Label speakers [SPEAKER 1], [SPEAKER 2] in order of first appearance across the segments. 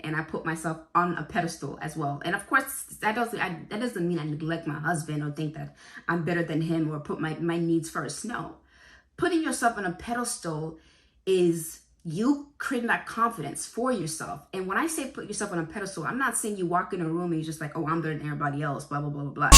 [SPEAKER 1] and I put myself on a pedestal as well. And of course, that doesn't mean I neglect my husband or think that I'm better than him or put my needs first. No. Putting yourself on a pedestal is you creating that confidence for yourself. And when I say put yourself on a pedestal, I'm not saying you walk in a room and you're just like, oh, I'm better than everybody else, blah, blah, blah, blah, blah.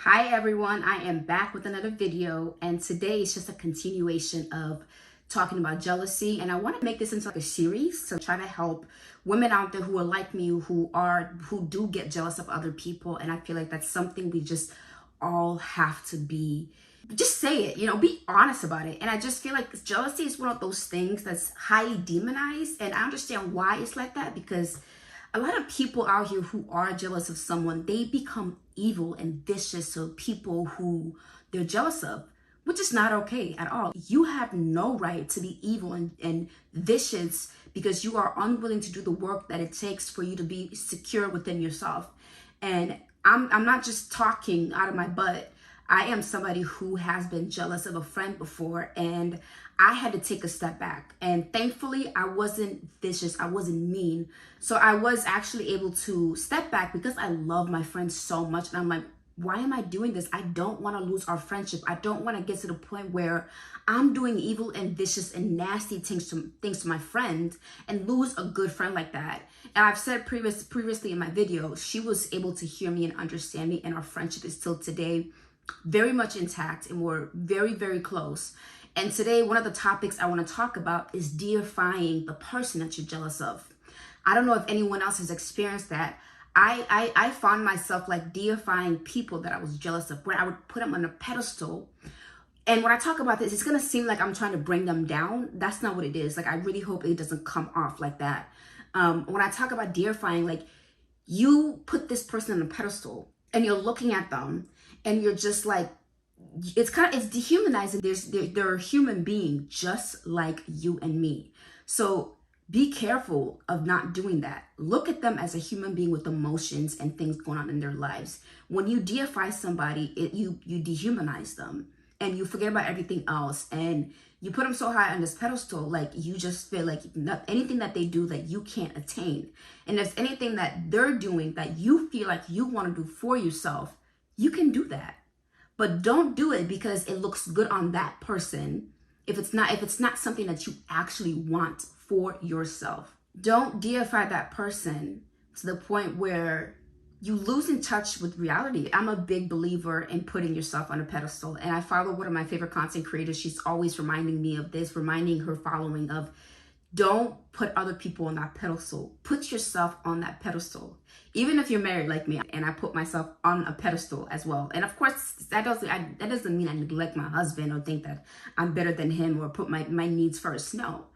[SPEAKER 1] Hi everyone, I am back with another video, and today is just a continuation of talking about jealousy, and I want to make this into like a series to try to help women out there who are like me, who do get jealous of other people. And I feel like that's something we just all have to just say it, be honest about it. And I just feel like jealousy is one of those things that's highly demonized, and I understand why it's like that, because a lot of people out here who are jealous of someone, they become evil and vicious to people who they're jealous of, which is not okay at all. You have no right to be evil and vicious because you are unwilling to do the work that it takes for you to be secure within yourself. And I'm not just talking out of my butt. I am somebody who has been jealous of a friend before, and I had to take a step back. And thankfully, I wasn't vicious, I wasn't mean. So I was actually able to step back because I love my friend so much. And I'm like, why am I doing this? I don't want to lose our friendship. I don't want to get to the point where I'm doing evil and vicious and nasty things to my friend and lose a good friend like that. And I've said previously in my video, she was able to hear me and understand me, and our friendship is still today very much intact, and we're very, very close. And today, one of the topics I want to talk about is deifying the person that you're jealous of. I don't know if anyone else has experienced that. I found myself like deifying people that I was jealous of, where I would put them on a pedestal. And when I talk about this, it's going to seem like I'm trying to bring them down. That's not what it is. Like, I really hope it doesn't come off like that. When I talk about deifying, like, you put this person on a pedestal and you're looking at them and you're just like, it's dehumanizing. They're a human being just like you and me. So be careful of not doing that. Look at them as a human being with emotions and things going on in their lives. When you deify somebody, you dehumanize them and you forget about everything else, and you put them so high on this pedestal, like you just feel like anything that they do that you can't attain. And if anything that they're doing that you feel like you want to do for yourself, you can do that. But don't do it because it looks good on that person if it's not something that you actually want for yourself. Don't deify that person to the point where you lose in touch with reality. I'm a big believer in putting yourself on a pedestal, and I follow one of my favorite content creators. She's always reminding me of this, reminding her following of, don't put other people on that pedestal. Put yourself on that pedestal. Even if you're married like me, and I put myself on a pedestal as well. And of course, that doesn't mean I neglect my husband or think that I'm better than him or put my needs first. No.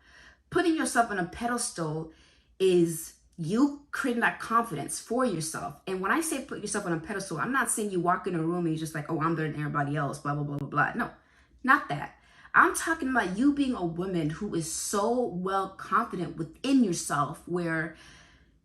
[SPEAKER 1] Putting yourself on a pedestal is you creating that confidence for yourself. And when I say put yourself on a pedestal, I'm not saying you walk in a room and you're just like, oh, I'm better than everybody else, blah, blah, blah, blah, blah. No, not that. I'm talking about you being a woman who is so well confident within yourself, where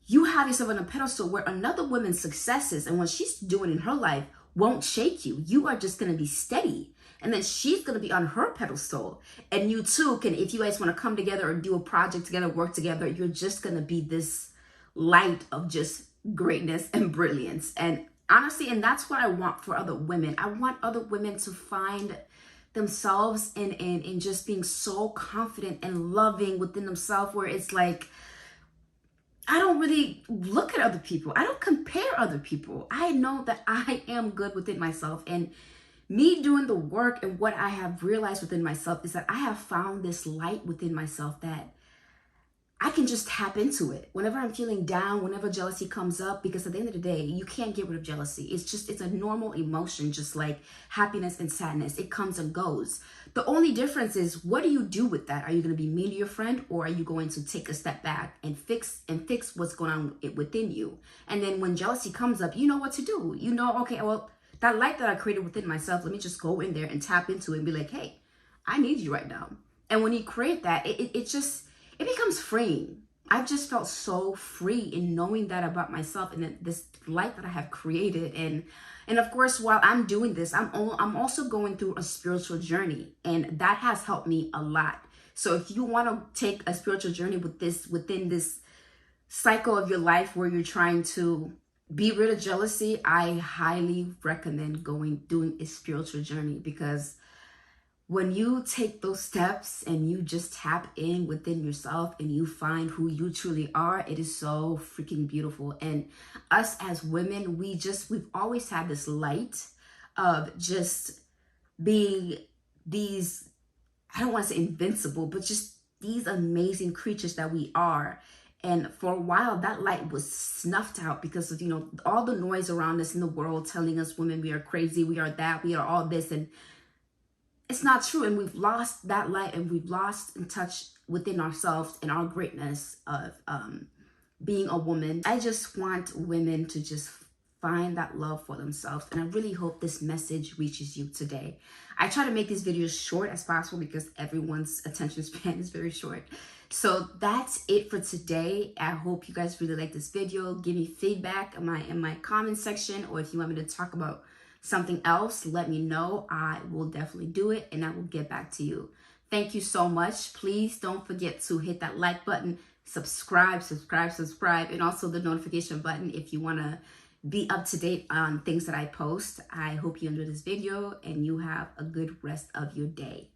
[SPEAKER 1] you have yourself on a pedestal where another woman's successes and what she's doing in her life won't shake you. You are just going to be steady. And then she's going to be on her pedestal. And you too can, if you guys want to come together or do a project together, work together, you're just going to be this light of just greatness and brilliance. And honestly, and that's what I want for other women. I want other women to find themselves in just being so confident and loving within themselves, where it's like, I don't really look at other people. I don't compare other people. I know that I am good within myself. And me doing the work and what I have realized within myself is that I have found this light within myself that I can just tap into it whenever I'm feeling down, whenever jealousy comes up, because at the end of the day, you can't get rid of jealousy. It's a normal emotion, just like happiness and sadness. It comes and goes. The only difference is, what do you do with that? Are you going to be mean to your friend, or are you going to take a step back and fix what's going on within you? And then when jealousy comes up, you know what to do. You know, okay, well, that light that I created within myself, let me just go in there and tap into it and be like, hey, I need you right now. And when you create that, it becomes freeing. I've just felt so free in knowing that about myself and that this life that I have created. And of course, while I'm doing this, I'm also going through a spiritual journey, and that has helped me a lot. So if you want to take a spiritual journey within this cycle of your life where you're trying to be rid of jealousy, I highly recommend doing a spiritual journey, because when you take those steps and you just tap in within yourself and you find who you truly are, it is so freaking beautiful. And us as women, we've always had this light of just being these, I don't want to say invincible, but just these amazing creatures that we are. And for a while, that light was snuffed out because of, all the noise around us in the world telling us women, we are crazy, we are that, we are all this. And it's not true. And we've lost that light, and we've lost in touch within ourselves and our greatness of being a woman. I just want women to just find that love for themselves. And I really hope this message reaches you today. I try to make these videos short as possible because everyone's attention span is very short. So that's it for today. I hope you guys really like this video. Give me feedback in my comment section, or if you want me to talk about something else, let me know. I will definitely do it, and I will get back to you. Thank you so much. Please don't forget to hit that like button, subscribe, and also the notification button if you want to be up to date on things that I post. I hope you enjoyed this video and you have a good rest of your day.